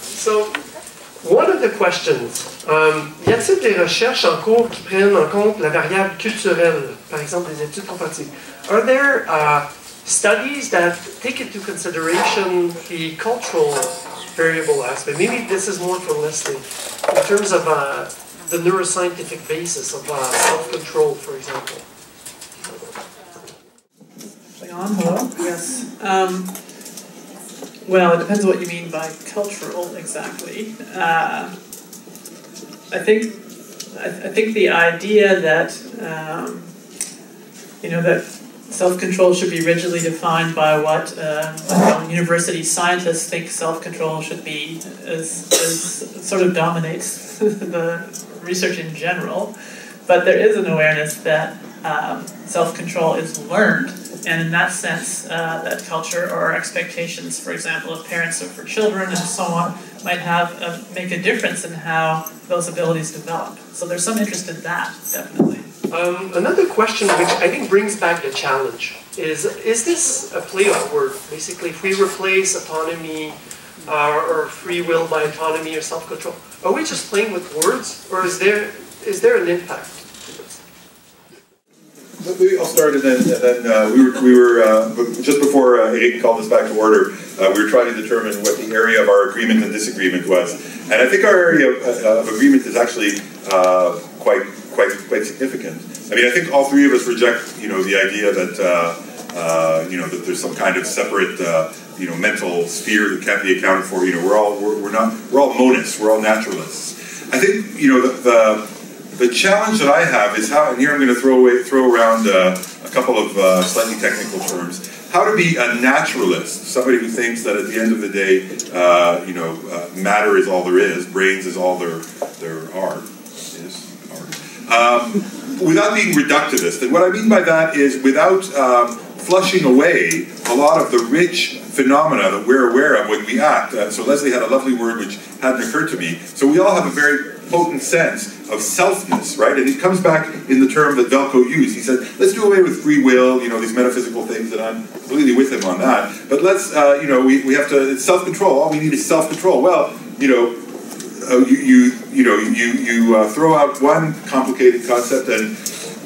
So, one of the questions, y a-t-il des recherches en cours qui prennent en compte la variable culturelle, par exemple des études comparatives? Are there studies that take into consideration the cultural variable aspect? Maybe this is more for Leslie, in terms of the neuroscientific basis of self-control, for example. Hello? Yes. Well, it depends on what you mean by cultural exactly. I think the idea that that self-control should be rigidly defined by what university scientists think self-control should be sort of dominates the research in general. But there is an awareness that self-control is learned, and in that sense, that culture or expectations, for example, of parents or for children and so on, might make a difference in how those abilities develop. So there's some interest in that, definitely. Another question which I think brings back the challenge is this a play on word? Basically, if we replace autonomy or free will by autonomy or self-control, are we just playing with words, or is there an impact? Maybe I'll start, and then we were just before Eric called us back to order. We were trying to determine what the area of our agreement and disagreement was, and I think our area of agreement is actually quite significant. I mean, I think all three of us reject, the idea that that there's some kind of separate mental sphere that can't be accounted for. We're all monists, we're all naturalists. I think the challenge that I have is how, and here I'm going to throw around a couple of slightly technical terms, how to be a naturalist, somebody who thinks that at the end of the day, matter is all there is, brains is all there are, without being reductivist. And what I mean by that is without flushing away a lot of the rich phenomena that we're aware of when we act. So Leslie had a lovely word which hadn't occurred to me. So we all have a very potent sense of selfness, right? And it comes back in the term that Velko used. He said, let's do away with free will, these metaphysical things, and I'm completely with him on that. But let's, we have to, it's self-control. All we need is self-control. Well, you throw out one complicated concept and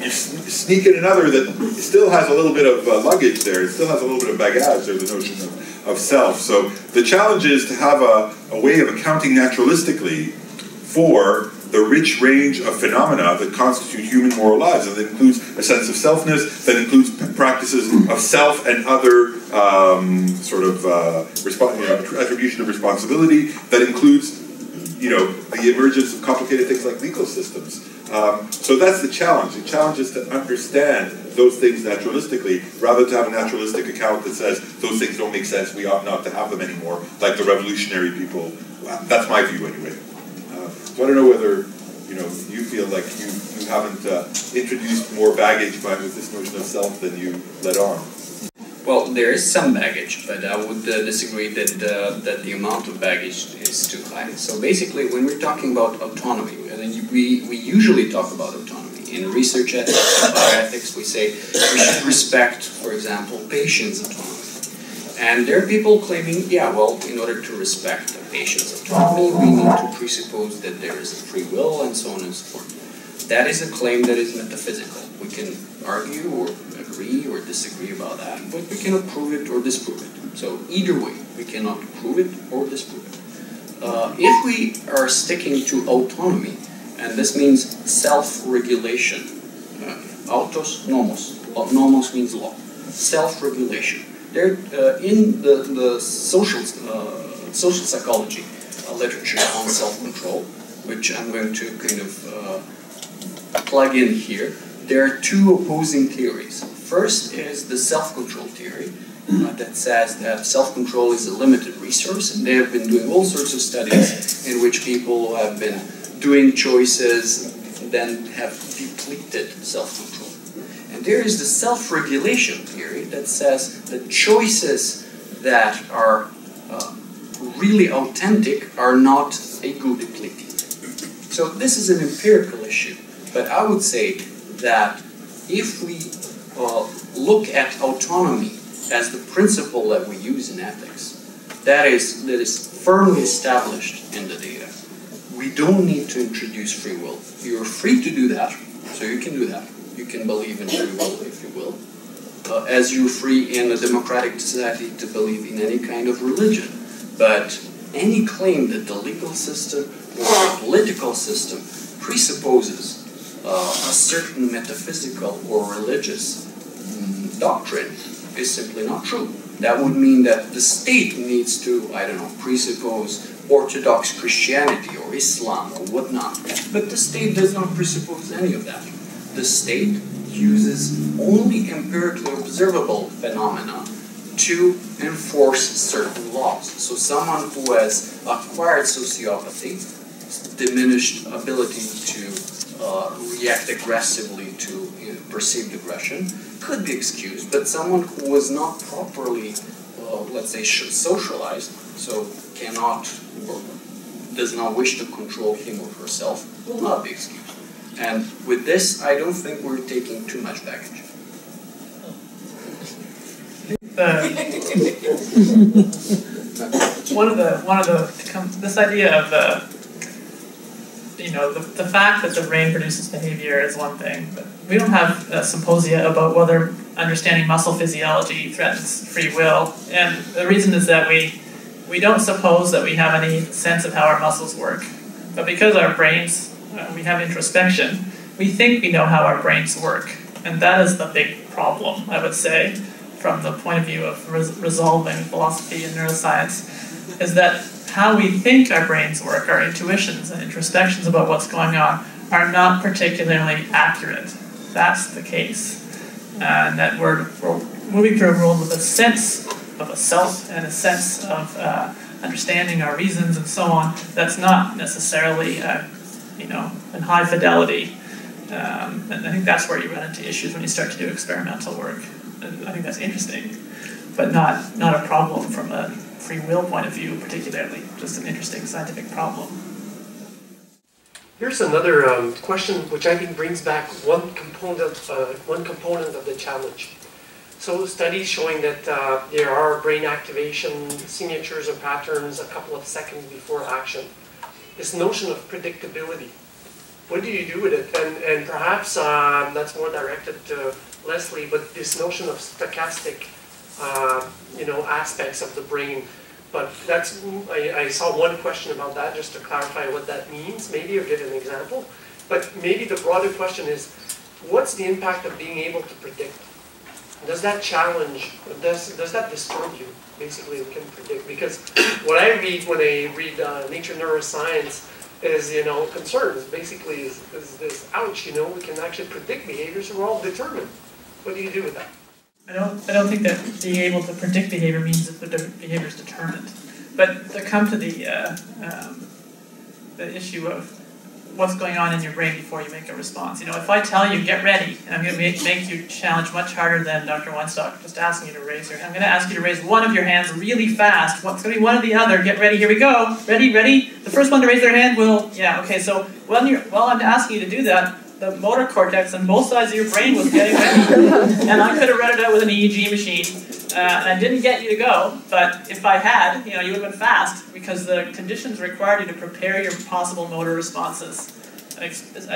you sneak in another that still has a little bit of luggage there. It still has a little bit of bagage there, the notion of self. So the challenge is to have a way of accounting naturalistically for the rich range of phenomena that constitute human moral lives. And that includes a sense of selfness, that includes practices of self and other attribution of responsibility, that includes the emergence of complicated things like legal systems. So that's the challenge. The challenge is to understand those things naturalistically, rather than to have a naturalistic account that says those things don't make sense, we ought not to have them anymore, like the revolutionary people. That's my view anyway. So I don't know whether you feel like you haven't introduced more baggage with this notion of self than you let on. Well, there is some baggage, but I would disagree that the amount of baggage is too high. So basically, when we're talking about autonomy, we usually talk about autonomy. In research ethics and bioethics, we say we should respect, for example, patients' autonomy. And there are people claiming, in order to respect a patient's autonomy, we need to presuppose that there is a free will and so on and so forth. That is a claim that is metaphysical. We can argue or agree or disagree about that, but we cannot prove it or disprove it. So either way, we cannot prove it or disprove it. If we are sticking to autonomy, and this means self-regulation, autos nomos, nomos means law, self-regulation. There, in the social psychology literature on self-control, which I'm going to kind of plug in here, there are two opposing theories. First is the self-control theory that says that self-control is a limited resource, and they have been doing all sorts of studies in which people have been doing choices then have depleted self-control. And there is the self-regulation theory that says that choices that are really authentic are not ego-depleting. So this is an empirical issue, but I would say that if we look at autonomy as the principle that we use in ethics, that is firmly established in the data. We don't need to introduce free will. You're free to do that, so you can do that. You can believe in free will if you will. As you're free in a democratic society to believe in any kind of religion. But any claim that the legal system or the political system presupposes a certain metaphysical or religious doctrine is simply not true. That would mean that the state needs to, I don't know, presuppose Orthodox Christianity or Islam or whatnot. But the state does not presuppose any of that. The state uses only empirically observable phenomena to enforce certain laws. So someone who has acquired sociopathy, diminished ability to react aggressively to perceived aggression, could be excused. But someone who was not properly, let's say, socialized, so cannot or does not wish to control him or herself, will not be excused. And with this, I don't think we're taking too much baggage. This idea of the fact that the brain produces behavior is one thing, but we don't have symposia about whether understanding muscle physiology threatens free will, and the reason is that we don't suppose that we have any sense of how our muscles work, but because our brains we have introspection, we think we know how our brains work, and that is the big problem, I would say, from the point of view of resolving philosophy and neuroscience, is that how we think our brains work, our intuitions and introspections about what's going on, are not particularly accurate. That's the case. And that we're moving through a world with a sense of a self and a sense of understanding our reasons and so on, that's not necessarily in high fidelity. And I think that's where you run into issues when you start to do experimental work. And I think that's interesting, but not a problem from a free will point of view, particularly. Just an interesting scientific problem. Here's another question, which I think brings back one component of the challenge. So studies showing that there are brain activation signatures or patterns a couple of seconds before action. This notion of predictability. What do you do with it? And perhaps that's more directed to Leslie, but this notion of stochastic aspects of the brain. But that's, I saw one question about that, just to clarify what that means, maybe, or give an example. But maybe the broader question is, what's the impact of being able to predict? Does that challenge, does that disturb you, basically, we can predict? Because what I read when I read Nature Neuroscience is, concerns, basically, is this, ouch, we can actually predict behaviors, so we're all determined. What do you do with that? I don't think that being able to predict behavior means that the behavior is determined. But to come to the issue of what's going on in your brain before you make a response. If I tell you, get ready, and I'm going to make you challenge much harder than Dr. Weinstock, just asking you to raise your hand. I'm going to ask you to raise one of your hands really fast. It's going to be one or the other. Get ready, here we go. Ready? The first one to raise their hand will, okay, so while I'm asking you to do that, the motor cortex on both sides of your brain was getting ready. And I could have read it out with an EEG machine. And I didn't get you to go, but if I had, you would have been fast, because the conditions required you to prepare your possible motor responses. I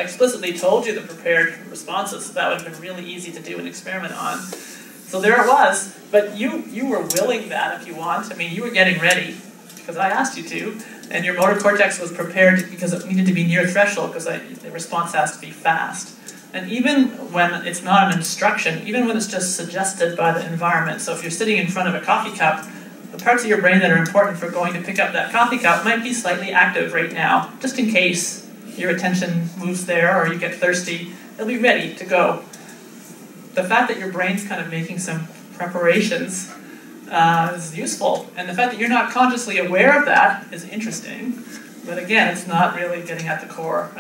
explicitly told you the prepared responses, so that would have been really easy to do an experiment on. So there it was, but you were willing that if you want. You were getting ready, because I asked you to, and your motor cortex was prepared because it needed to be near threshold, because the response has to be fast. And even when it's not an instruction, even when it's just suggested by the environment, so if you're sitting in front of a coffee cup, the parts of your brain that are important for going to pick up that coffee cup might be slightly active right now, just in case your attention moves there or you get thirsty. It'll be ready to go. The fact that your brain's kind of making some preparations is useful, and the fact that you're not consciously aware of that is interesting. But again, it's not really getting at the core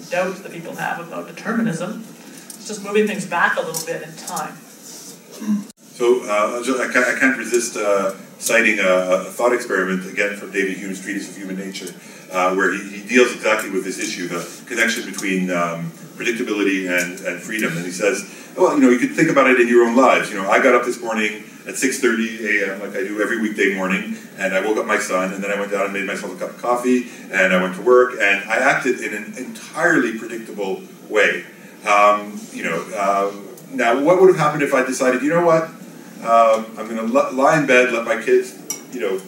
doubt that people have about determinism. It's just moving things back a little bit in time. So I can't resist citing a thought experiment, again, from David Hume's Treatise of Human Nature, where he deals exactly with this issue, the connection between predictability and freedom. And he says, well, you could think about it in your own lives. I got up this morning at 6:30 a.m. like I do every weekday morning, and I woke up my son, and then I went down and made myself a cup of coffee, and I went to work, and I acted in an entirely predictable way. Now, what would have happened if I decided, you know what, I'm going to lie in bed, let my kids,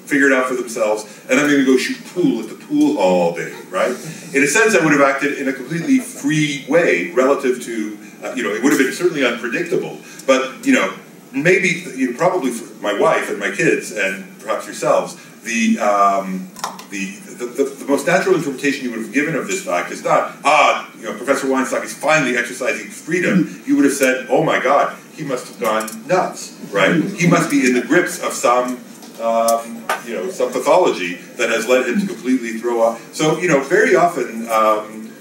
figure it out for themselves, and I'm going to go shoot pool at the pool all day, right? In a sense, I would have acted in a completely free way relative to, it would have been certainly unpredictable, but, maybe, probably for my wife and my kids, and perhaps yourselves, the most natural interpretation you would have given of this fact is not, Professor Weinstock is finally exercising freedom. You would have said, oh my God, he must have gone nuts, right? He must be in the grips of some pathology that has led him to completely throw off. So, very often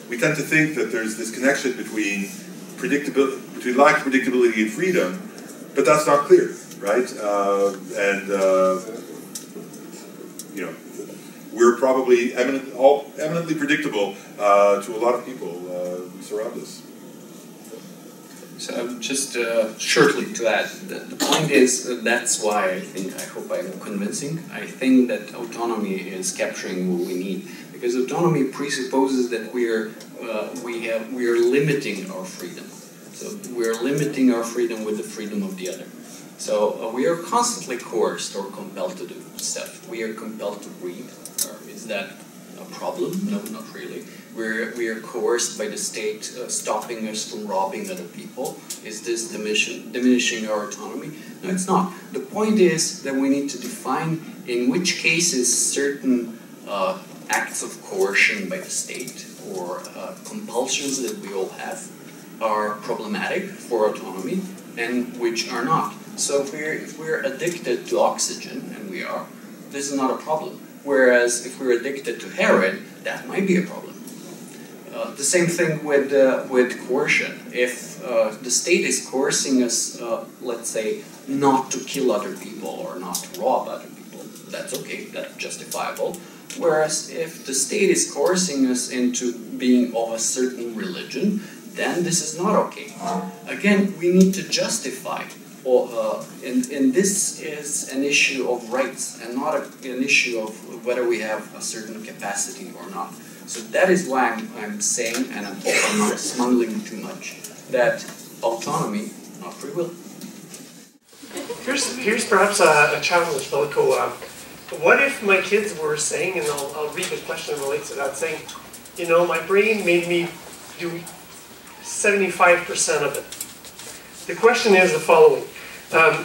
we tend to think that there's this connection between lack of predictability and freedom, but that's not clear, right? We're probably eminently predictable to a lot of people who surround us. So just shortly to add, the point is that's why I hope I'm convincing. I think that autonomy is capturing what we need, because autonomy presupposes that we are limiting our freedom. So we are limiting our freedom with the freedom of the other. So we are constantly coerced or compelled to do stuff. We are compelled to read. Is that a problem? No, not really. We are coerced by the state stopping us from robbing other people. Is this diminishing our autonomy? No, it's not. The point is that we need to define in which cases certain acts of coercion by the state or compulsions that we all have are problematic for autonomy and which are not. So if we're addicted to oxygen, and we are, this is not a problem. Whereas if we're addicted to heroin, that might be a problem. The same thing with coercion. If the state is coercing us, let's say, not to kill other people or not to rob other people, that's okay, that's justifiable. Whereas if the state is coercing us into being of a certain religion, then this is not okay. Again, we need to justify. And this is an issue of rights and not an issue of whether we have a certain capacity or not. So that is why I'm saying, and I'm not smuggling too much, that autonomy, not free will. Here's perhaps a challenge, Velko. What if my kids were saying, and I'll read the question relates to that, saying, my brain made me do 75% of it. The question is the following.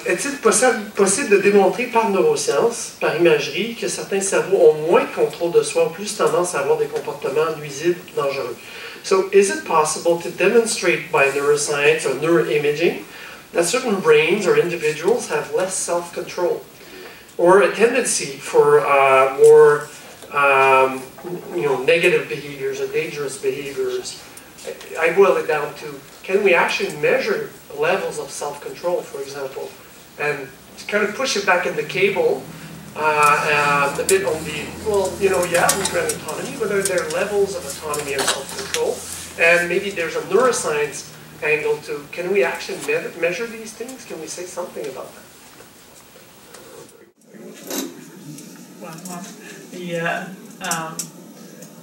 Est-il possible de démontrer par neurosciences, par imagerie, que certains cerveaux ont moins de contrôle de soi, ou plus tendance à avoir des comportements nuisibles, dangereux? So, is it possible to demonstrate by neuroscience or neuroimaging that certain brains or individuals have less self-control, or a tendency for more, negative behaviors or dangerous behaviors? I boil it down to, can we actually measure levels of self-control, for example, and kind of push it back in the cable a bit on the, we grant autonomy, but are there levels of autonomy and self-control? And maybe there's a neuroscience angle to, can we actually measure these things? Can we say something about that?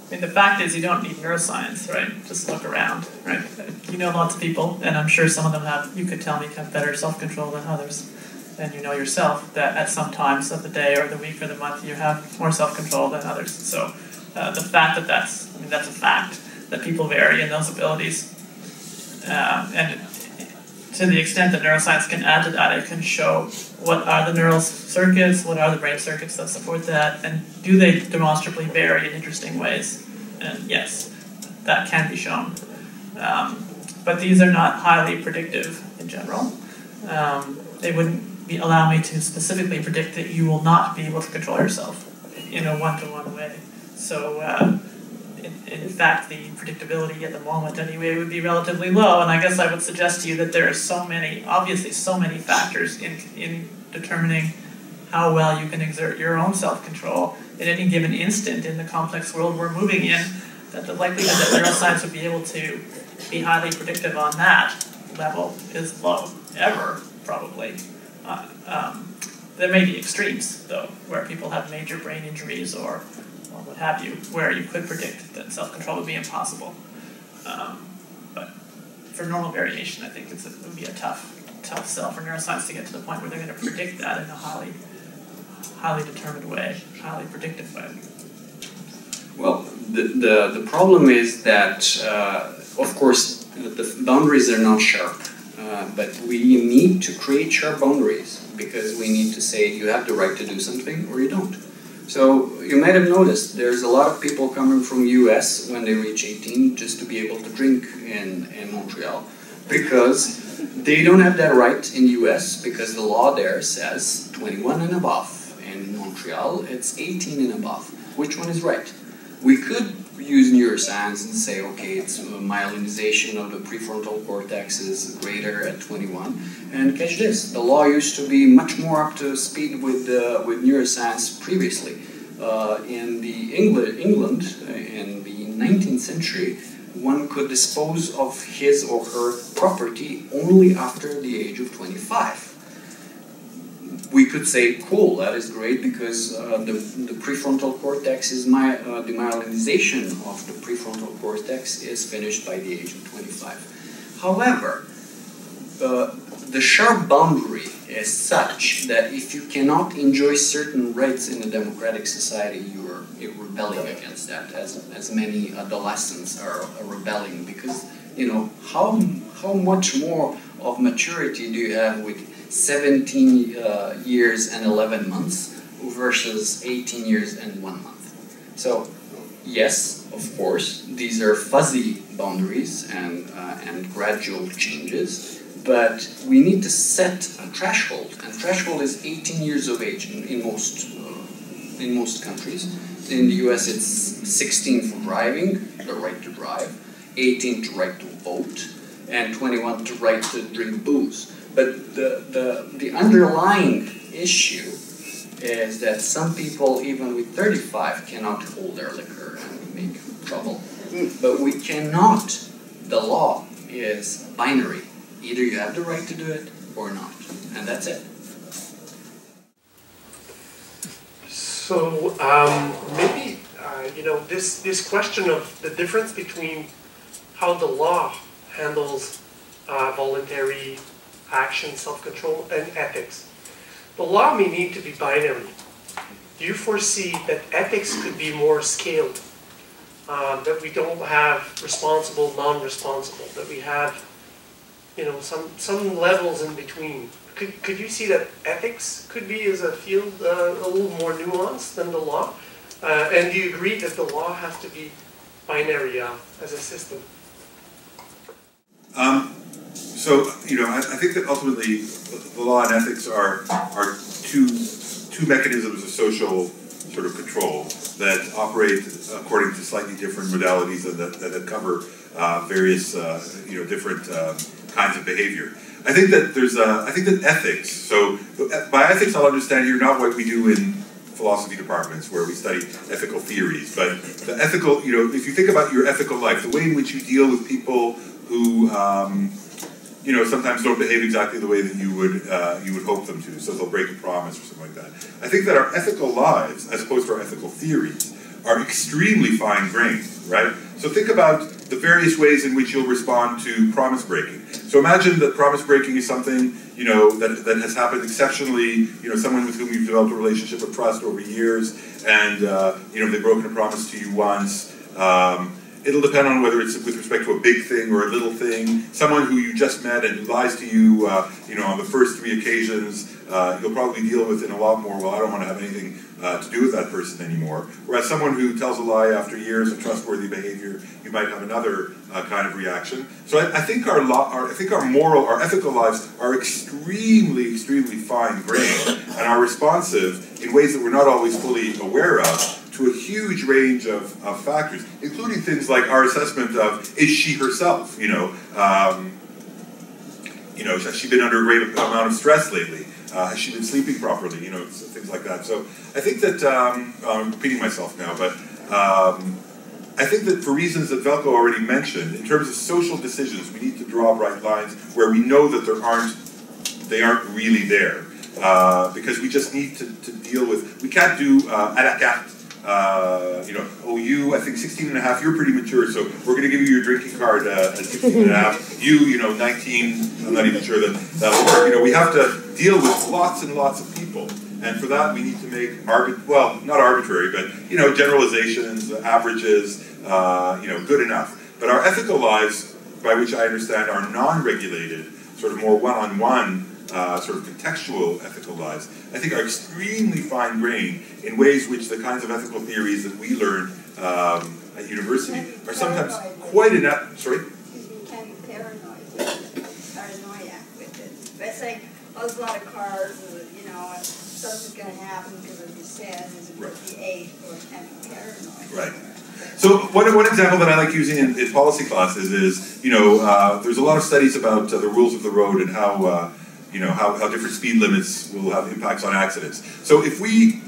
The fact is you don't need neuroscience, right? Just look around, right? You know lots of people, and I'm sure some of them you could tell me, have better self-control than others. And you know yourself that at some times of the day or the week or the month you have more self-control than others. So the fact that that's a fact, that people vary in those abilities. And to the extent that neuroscience can add to that, it can show what are the neural circuits, what are the brain circuits that support that, and do they demonstrably vary in interesting ways? And yes, that can be shown. But these are not highly predictive in general. They wouldn't allow me to specifically predict that you will not be able to control yourself in a one-to-one way. So in fact, the predictability at the moment anyway would be relatively low, and I guess I would suggest to you that there are obviously so many factors in determining how well you can exert your own self-control at any given instant in the complex world we're moving in, that the likelihood that neuroscience would be able to be highly predictive on that level is low, ever, probably. There may be extremes, though, where people have major brain injuries or what have you, where you could predict that self-control would be impossible. But for normal variation, I think it would be a tough sell for neuroscience to get to the point where they're going to predict that in a highly determined way, highly predictive way. Well, the problem is that, of course, the boundaries are not sharp, but we need to create sharp boundaries because we need to say you have the right to do something or you don't. So you might have noticed there's a lot of people coming from US when they reach 18 just to be able to drink in Montreal because they don't have that right in US because the law there says 21 and above. In Montreal, it's 18 and above. Which one is right? We could use neuroscience and say, okay, it's myelinization of the prefrontal cortex is greater at 21. And catch this, the law used to be much more up to speed with neuroscience previously. In England, in the 19th century, one could dispose of his or her property only after the age of 25. We could say, cool, that is great because the prefrontal cortex is the myelinization of the prefrontal cortex is finished by the age of 25. However, the sharp boundary is such that if you cannot enjoy certain rights in a democratic society, you're rebelling against that, as many adolescents are rebelling because, you know, how much more of maturity do you have with 17 years and 11 months versus 18 years and 1 month. So, yes, of course, these are fuzzy boundaries and gradual changes, but we need to set a threshold, and threshold is 18 years of age in most countries. In the US, it's 16 for driving, the right to drive, 18 to right to vote, and 21 to right to drink booze. But the underlying issue is that some people, even with 35, cannot hold their liquor and make trouble. But we cannot. The law is binary. Either you have the right to do it or not. And that's it. So maybe, this question of the difference between how the law handles voluntary action, self-control, and ethics. The law may need to be binary. Do you foresee that ethics could be more scaled? That we don't have responsible, non-responsible, that we have, some levels in between. Could you see that ethics could be, as a field, a little more nuanced than the law? And do you agree that the law has to be binary as a system? So, I think that ultimately the law and ethics are two mechanisms of social sort of control that operate according to slightly different modalities and that cover various different kinds of behavior. I think that ethics. So by ethics, I'll understand here not what we do in philosophy departments where we study ethical theories, but the ethical. If you think about your ethical life, the way in which you deal with people who sometimes don't behave exactly the way that you would hope them to, so they'll break a promise or something like that. I think that our ethical lives, as opposed to our ethical theories, are extremely fine-grained, right? So think about the various ways in which you'll respond to promise breaking. So imagine that promise breaking is something, that has happened exceptionally, someone with whom you've developed a relationship of trust over years, and, they've broken a promise to you once. It'll depend on whether it's with respect to a big thing or a little thing. Someone who you just met and who lies to you, on the first 3 occasions, you'll probably deal with in a lot more, well, I don't want to have anything to do with that person anymore. Whereas someone who tells a lie after years of trustworthy behavior, you might have another kind of reaction. So I think our ethical lives are extremely, extremely fine-grained and are responsive in ways that we're not always fully aware of to a huge range of factors, including things like our assessment of, is she herself? Has she been under a great amount of stress lately? Has she been sleeping properly? Things like that. So I think that, I'm repeating myself now, but I think that for reasons that Veljko already mentioned, in terms of social decisions we need to draw bright lines where we know that they aren't really there. Because we just need to deal with, we can't do à la carte, oh, you, I think 16 and a half, you're pretty mature, so we're going to give you your drinking card at 16 and a half. You, 19, I'm not even sure that'll work. We have to deal with lots and lots of people. And for that, we need to make, not arbitrary, but, generalizations, averages, good enough. But our ethical lives, by which I understand are non-regulated, sort of more one-on-one, sort of contextual ethical lives, I think are extremely fine-grained in ways which the kinds of ethical theories that we learn at university are sometimes quite inept. Sorry? You can be paranoia with it. But it's like, there's a lot of cars, something's going to happen because of these sins, and the age, or can be paranoid. Right. So one example that I like using in policy classes is, there's a lot of studies about the rules of the road and how different speed limits will have impacts on accidents. So if we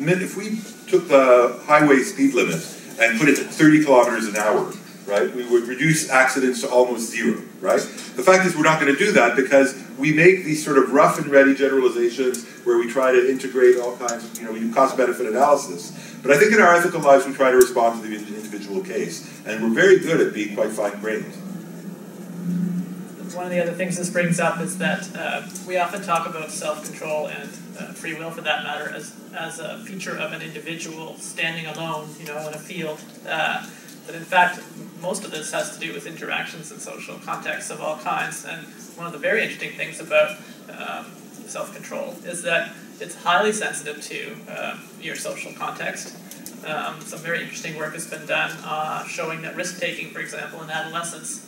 took the highway speed limit and put it at 30 kilometers an hour, right, we would reduce accidents to almost zero, right? The fact is we're not going to do that because we make these sort of rough and ready generalizations where we try to integrate all kinds of, we do cost-benefit analysis. But I think in our ethical lives we try to respond to the individual case. And we're very good at being quite fine-grained. One of the other things this brings up is that we often talk about self-control and free will, for that matter, as a feature of an individual standing alone, in a field. But in fact, most of this has to do with interactions and social contexts of all kinds. And one of the very interesting things about self-control is that it's highly sensitive to your social context. Some very interesting work has been done showing that risk-taking, for example, in adolescence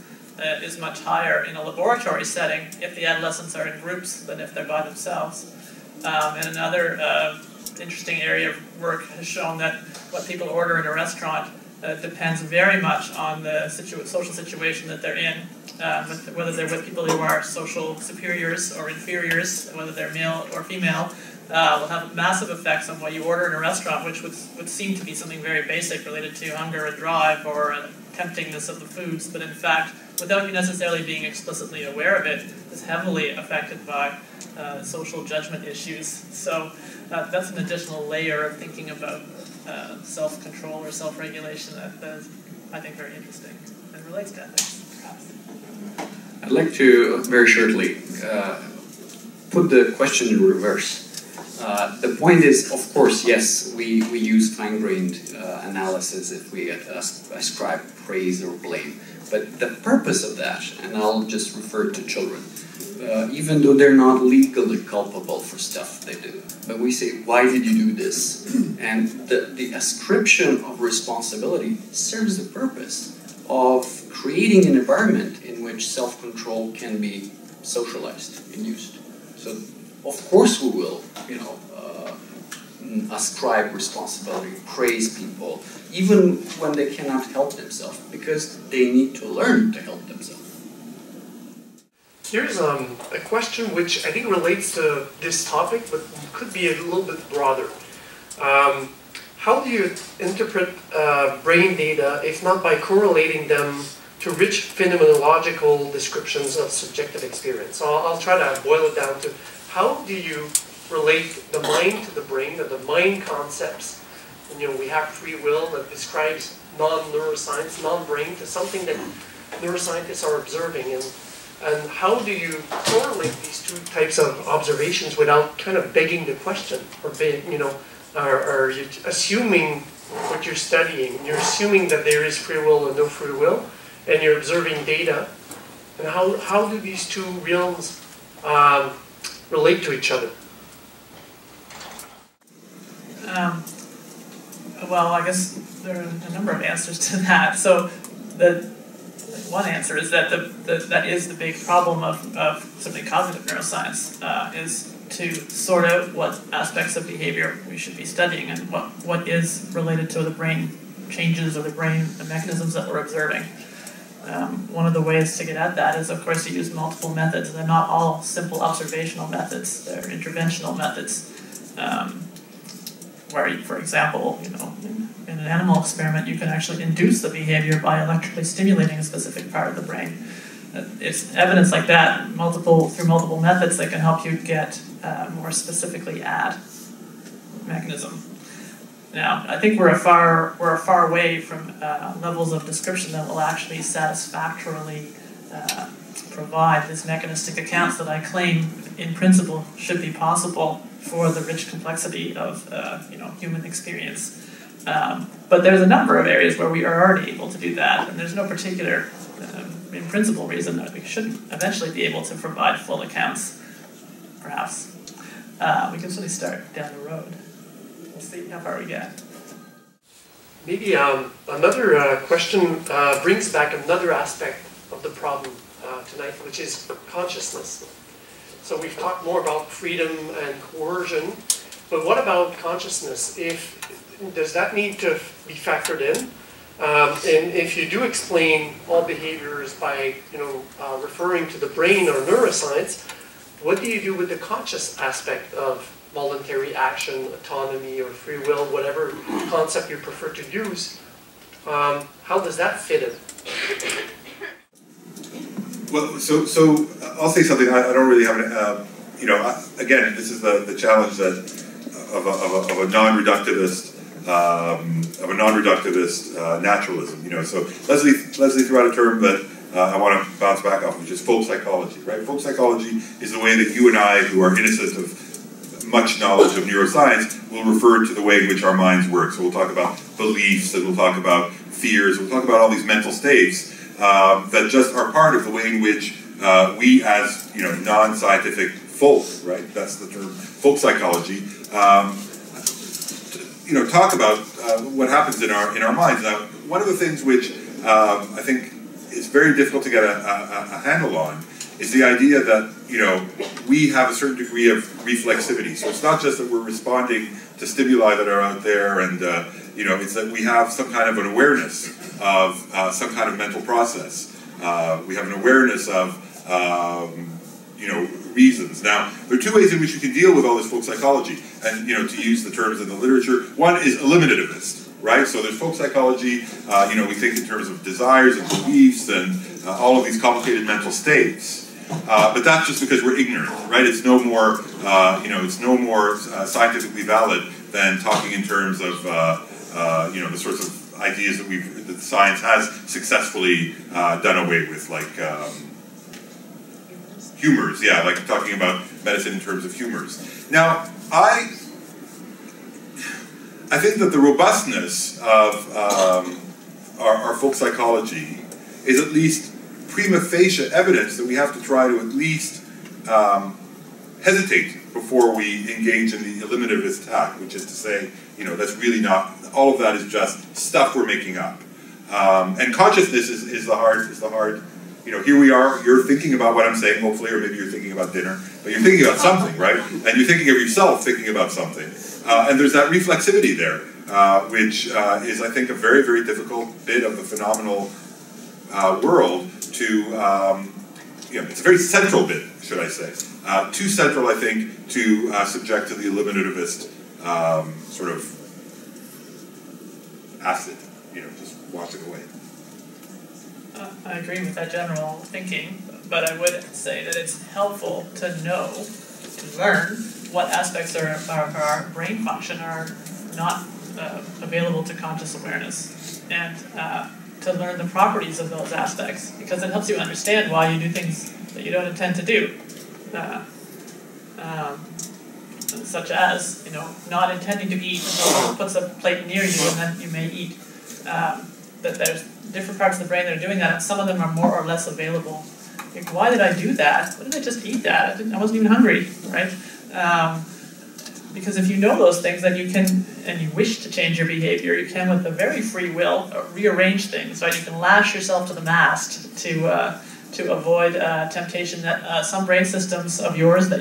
is much higher in a laboratory setting if the adolescents are in groups than if they're by themselves. And another interesting area of work has shown that what people order in a restaurant depends very much on the social situation that they're in, whether they're with people who are social superiors or inferiors, whether they're male or female, will have massive effects on what you order in a restaurant, which would seem to be something very basic related to hunger and drive or temptingness of the foods, but in fact, without you necessarily being explicitly aware of it, is heavily affected by social judgment issues. So that's an additional layer of thinking about self-control or self-regulation that is, I think, very interesting and relates to ethics, perhaps. I'd like to, very shortly, put the question in reverse. The point is, of course, yes, we use fine-grained analysis if we ascribe praise or blame. But the purpose of that, and I'll just refer to children, even though they're not legally culpable for stuff they do, but we say, why did you do this? And the ascription of responsibility serves the purpose of creating an environment in which self-control can be socialized and used. So, of course we will, ascribe responsibility, praise people, even when they cannot help themselves, because they need to learn to help themselves. Here's a question which I think relates to this topic, but could be a little bit broader. How do you interpret brain data if not by correlating them to rich phenomenological descriptions of subjective experience? So I'll try to boil it down to how do you relate the mind to the brain, or the mind concepts? And, we have free will that describes non-neuroscience, non-brain, to something that neuroscientists are observing. And how do you correlate these two types of observations without kind of begging the question, or are you assuming what you're studying? You're assuming that there is free will and no free will, and you're observing data. And how do these two realms relate to each other? Well, I guess there are a number of answers to that. So one answer is that that is the big problem of certainly cognitive neuroscience, is to sort out what aspects of behavior we should be studying and what is related to the brain changes or the brain mechanisms that we're observing. One of the ways to get at that is, of course, to use multiple methods. They're not all simple observational methods. They're interventional methods. Where, for example, in an animal experiment, you can actually induce the behavior by electrically stimulating a specific part of the brain. it's evidence like that, through multiple methods, that can help you get more specifically at mechanism. Now, I think we're a far way from levels of description that will actually satisfactorily provide these mechanistic accounts that I claim, in principle, should be possible for the rich complexity of human experience. But there's a number of areas where we are already able to do that, and there's no particular, in principle, reason that we shouldn't eventually be able to provide full accounts. Perhaps we can certainly start down the road. We'll see how far we get. Maybe another question brings back another aspect of the problem tonight, which is consciousness. So we've talked more about freedom and coercion, but what about consciousness? Does that need to be factored in? And if you do explain all behaviors by referring to the brain or neuroscience, what do you do with the conscious aspect of voluntary action, autonomy, or free will, whatever concept you prefer to use? How does that fit in? Well, so I'll say something. I don't really have an, again, this is the challenge that of a non-reductivist naturalism. So Leslie threw out a term that I want to bounce back off, which is folk psychology. Right? Folk psychology is the way that you and I, who are innocent of much knowledge of neuroscience, will refer to the way in which our minds work. So we'll talk about beliefs, and we'll talk about fears, we'll talk about all these mental states that just are part of the way in which we, as non-scientific folk, right? That's the term, folk psychology. Talk about what happens in our minds. Now, one of the things which I think is very difficult to get a handle on is the idea that we have a certain degree of reflexivity. So it's not just that we're responding to stimuli that are out there, and it's that we have some kind of an awareness of some kind of mental process. We have an awareness of reasons. Now, there are two ways in which you can deal with all this folk psychology, and to use the terms in the literature. One is eliminativist, right? So there's folk psychology. We think in terms of desires and beliefs and all of these complicated mental states. But that's just because we're ignorant, right? It's no more, scientifically valid than talking in terms of, the sorts of ideas that science has successfully done away with, like humors. Yeah, like talking about medicine in terms of humors. Now, I think that the robustness of our folk psychology is at least prima facie evidence that we have to try to at least hesitate before we engage in the eliminativist tack, which is to say, that's really not, all of that is just stuff we're making up. And consciousness is the hard, here we are, you're thinking about what I'm saying, hopefully, or maybe you're thinking about dinner, but you're thinking about something, right? And you're thinking of yourself thinking about something. And there's that reflexivity there, which is, I think, a very, very difficult bit of the phenomenal world to, it's a very central bit, should I say. Too central, I think, to subject to the eliminativist sort of acid, just wash it away. I agree with that general thinking, but I would say that it's helpful to know, to learn what aspects of our brain function are not available to conscious awareness, and to learn the properties of those aspects, because it helps you understand why you do things that you don't intend to do. Such as, not intending to eat until someone puts a plate near you and then you may eat. That there's different parts of the brain that are doing that, and some of them are more or less available. Like, why did I do that? Why did I just eat that? I wasn't even hungry, right? Because if you know those things, then you can, and you wish to change your behavior, you can, with a very free will, rearrange things, right? You can lash yourself to the mast to avoid temptation that some brain systems of yours that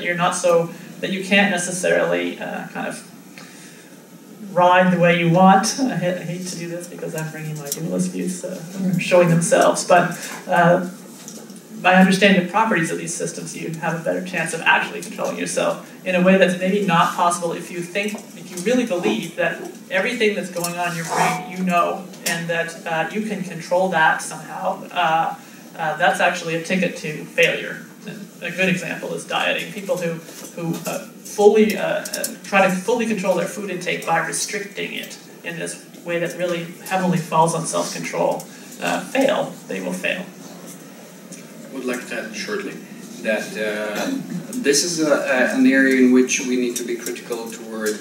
that you can't necessarily kind of ride the way you want. I hate to do this because I'm bringing my dualist views showing themselves, but by understanding the properties of these systems, you have a better chance of actually controlling yourself in a way that's maybe not possible if you really believe that everything that's going on in your brain, and that you can control that somehow that's actually a ticket to failure. A good example is dieting. People who try to fully control their food intake by restricting it in this way that really heavily falls on self-control fail. They will fail. I would like to add shortly that this is an area in which we need to be critical toward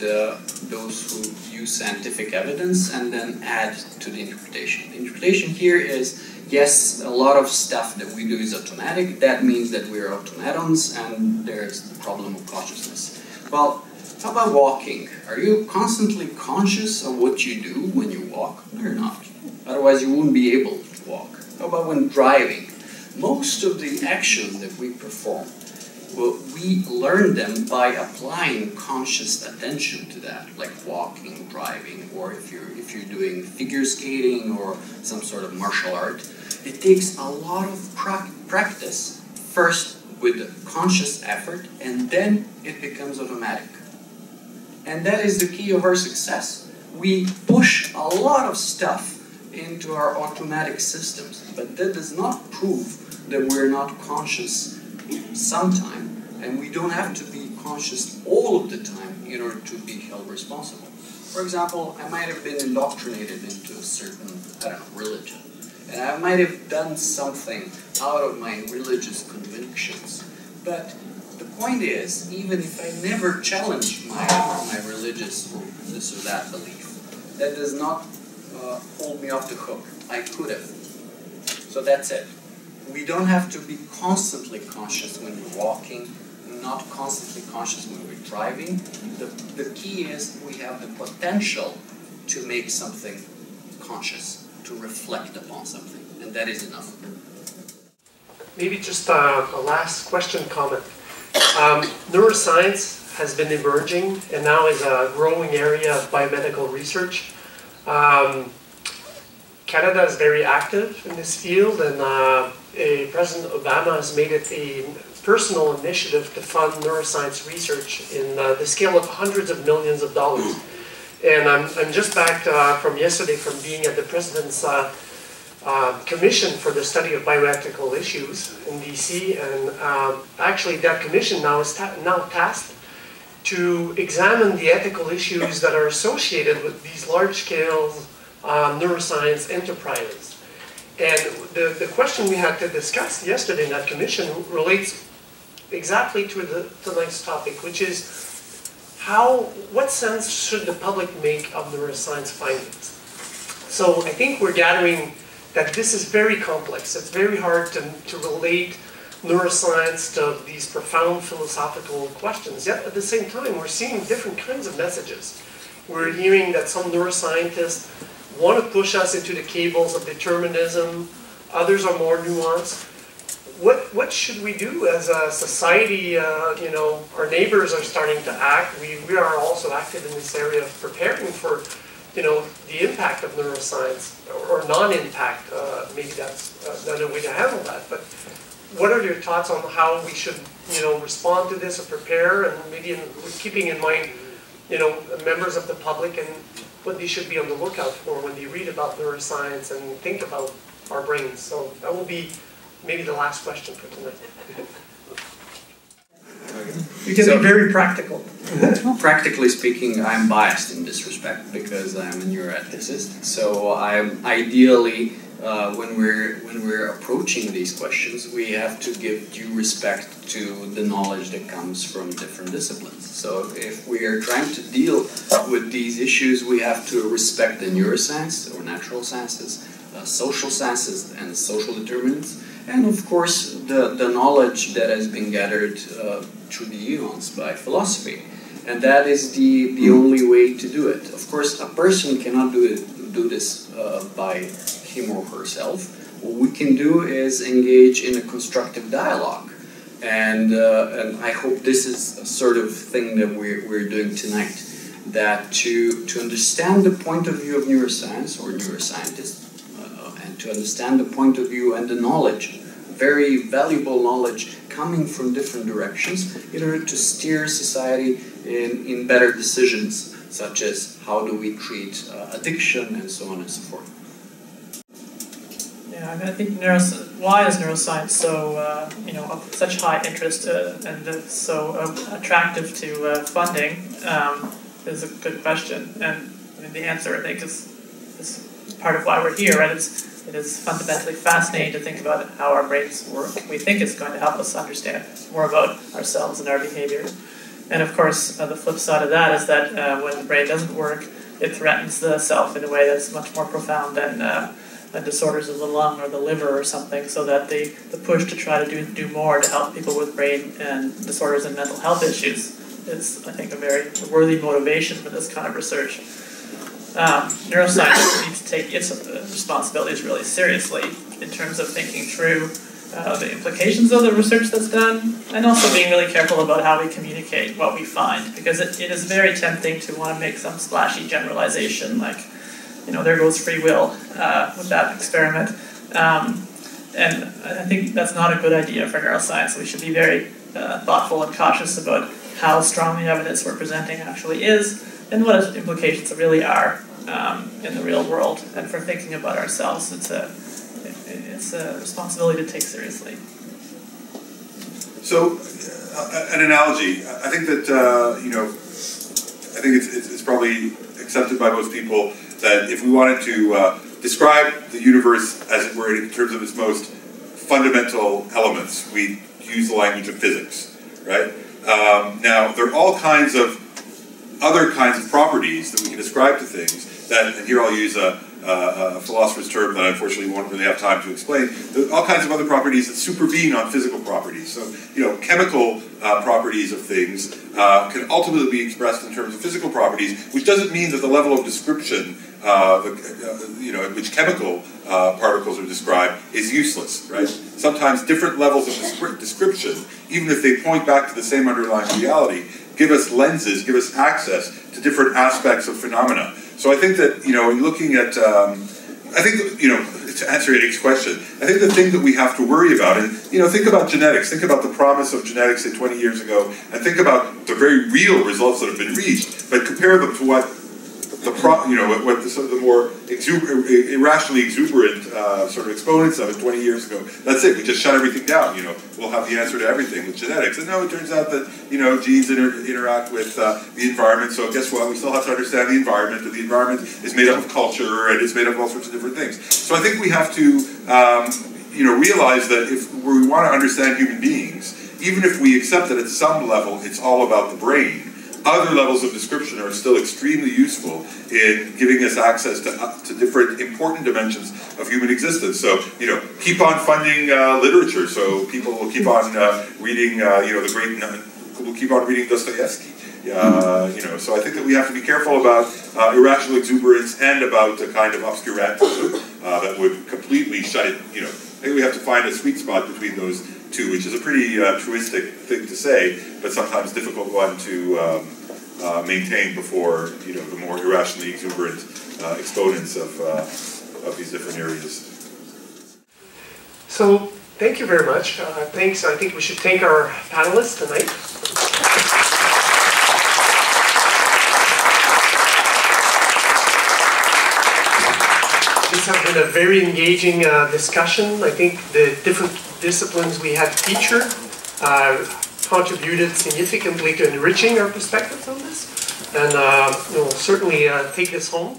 those who use scientific evidence and then add to the interpretation. The interpretation here is, yes, a lot of stuff that we do is automatic. That means that we're automatons and there's the problem of consciousness. Well, how about walking? Are you constantly conscious of what you do when you walk? No, you're not. Otherwise you wouldn't be able to walk. How about when driving? Most of the actions that we perform, well, we learn them by applying conscious attention to that, like walking, driving, or if you're doing figure skating or some sort of martial art. It takes a lot of practice, first with conscious effort, and then it becomes automatic. And that is the key of our success. We push a lot of stuff into our automatic systems, but that does not prove that we're not conscious sometime, and we don't have to be conscious all of the time in order to be held responsible. For example, I might have been indoctrinated into a certain, religion, and I might have done something out of my religious convictions, but the point is, even if I never challenge my religious or this or that belief, that does not hold me off the hook. I could have. So that's it. We don't have to be constantly conscious when we're walking, not constantly conscious when we're driving. The key is we have the potential to make something conscious, to reflect upon something, and that is enough. Maybe just a last question, comment. Neuroscience has been emerging and now is a growing area of biomedical research. Canada is very active in this field, and President Obama has made it a personal initiative to fund neuroscience research in the scale of hundreds of millions of dollars. And I'm just back from yesterday from being at the President's Commission for the Study of Bioethical Issues in DC, and actually that commission now is now tasked to examine the ethical issues that are associated with these large-scale neuroscience enterprises. And the question we had to discuss yesterday in that commission relates exactly to tonight's topic, which is what sense should the public make of neuroscience findings? So I think we're gathering that this is very complex. It's very hard to relate neuroscience to these profound philosophical questions. Yet at the same time, we're seeing different kinds of messages. We're hearing that some neuroscientists want to push us into the cables of determinism. Others are more nuanced. What should we do as a society? Our neighbors are starting to act. We are also active in this area of preparing for, the impact of neuroscience or non-impact. Maybe that's another way to handle that. But what are your thoughts on how we should, respond to this or prepare, and maybe keeping in mind, members of the public and what they should be on the lookout for when they read about neuroscience and think about our brains. So that will be maybe the last question for tonight. You can be very practical. Practically speaking, I'm biased in this respect because I'm a neuroethicist. So I'm ideally, when we're approaching these questions, we have to give due respect to the knowledge that comes from different disciplines. So if we are trying to deal with these issues, we have to respect the neuroscience or natural sciences, social sciences and social determinants, and of course the knowledge that has been gathered through the eons by philosophy. And that is the only way to do it. Of course, a person cannot do this by him or herself. What we can do is engage in a constructive dialogue. And I hope this is a sort of thing that we're doing tonight. That to understand the point of view of neuroscience or neuroscientists, and to understand the point of view and the knowledge, very valuable knowledge coming from different directions in order to steer society in better decisions, such as how do we treat addiction and so on and so forth. Yeah, I think why is neuroscience so, of such high interest and so attractive to funding is a good question. And I mean, the answer, I think, is part of why we're here. Right? It is fundamentally fascinating to think about how our brains work. We think it's going to help us understand more about ourselves and our behavior. And of course, the flip side of that is that when the brain doesn't work, it threatens the self in a way that's much more profound than disorders of the lung or the liver or something, so that the push to try to do more to help people with brain and disorders and mental health issues is, I think, a very worthy motivation for this kind of research. Neuroscience needs to take its responsibilities really seriously in terms of thinking through the implications of the research that's done, and also being really careful about how we communicate what we find, because it is very tempting to want to make some splashy generalization, like, there goes free will with that experiment. And I think that's not a good idea for neuroscience. We should be very thoughtful and cautious about how strong the evidence we're presenting actually is, and what its implications really are in the real world. And for thinking about ourselves, it's a responsibility to take seriously. So, an analogy. I think that I think it's probably accepted by most people that if we wanted to describe the universe, as it were, in terms of its most fundamental elements, we use the language of physics, right? Now, there are all kinds of other kinds of properties that we can ascribe to things that, and here I'll use a philosopher's term that I unfortunately won't really have time to explain. There are all kinds of other properties that supervene on physical properties. So, chemical properties of things can ultimately be expressed in terms of physical properties, which doesn't mean that the level of description, in which chemical particles are described, is useless, right? Sometimes different levels of description, even if they point back to the same underlying reality, give us lenses, give us access to different aspects of phenomena. So I think that, in looking at, to answer Eddie's question, I think the thing that we have to worry about, and, think about genetics, think about the promise of genetics, say, 20 years ago, and think about the very real results that have been reached, but compare them to what the more irrationally exuberant sort of exponents of it 20 years ago. That's it. We just shut everything down. We'll have the answer to everything with genetics. And no, it turns out that genes interact with the environment. So guess what? We still have to understand the environment. And the environment is made up of culture and it's made up of all sorts of different things. So I think we have to realize that if we want to understand human beings, even if we accept that at some level it's all about the brain, other levels of description are still extremely useful in giving us access to different important dimensions of human existence. So, keep on funding literature, so people will keep on reading, we'll keep on reading Dostoevsky. So I think that we have to be careful about irrational exuberance and about a kind of obscurantism that would completely shut it. I think we have to find a sweet spot between those two, which is a pretty truistic thing to say, but sometimes difficult one to maintain before the more irrationally exuberant exponents of these different areas. So thank you very much. Thanks. I think we should thank our panelists tonight. This has been a very engaging discussion. I think the different disciplines we had featured contributed significantly to enriching our perspectives on this, and we'll certainly take this home.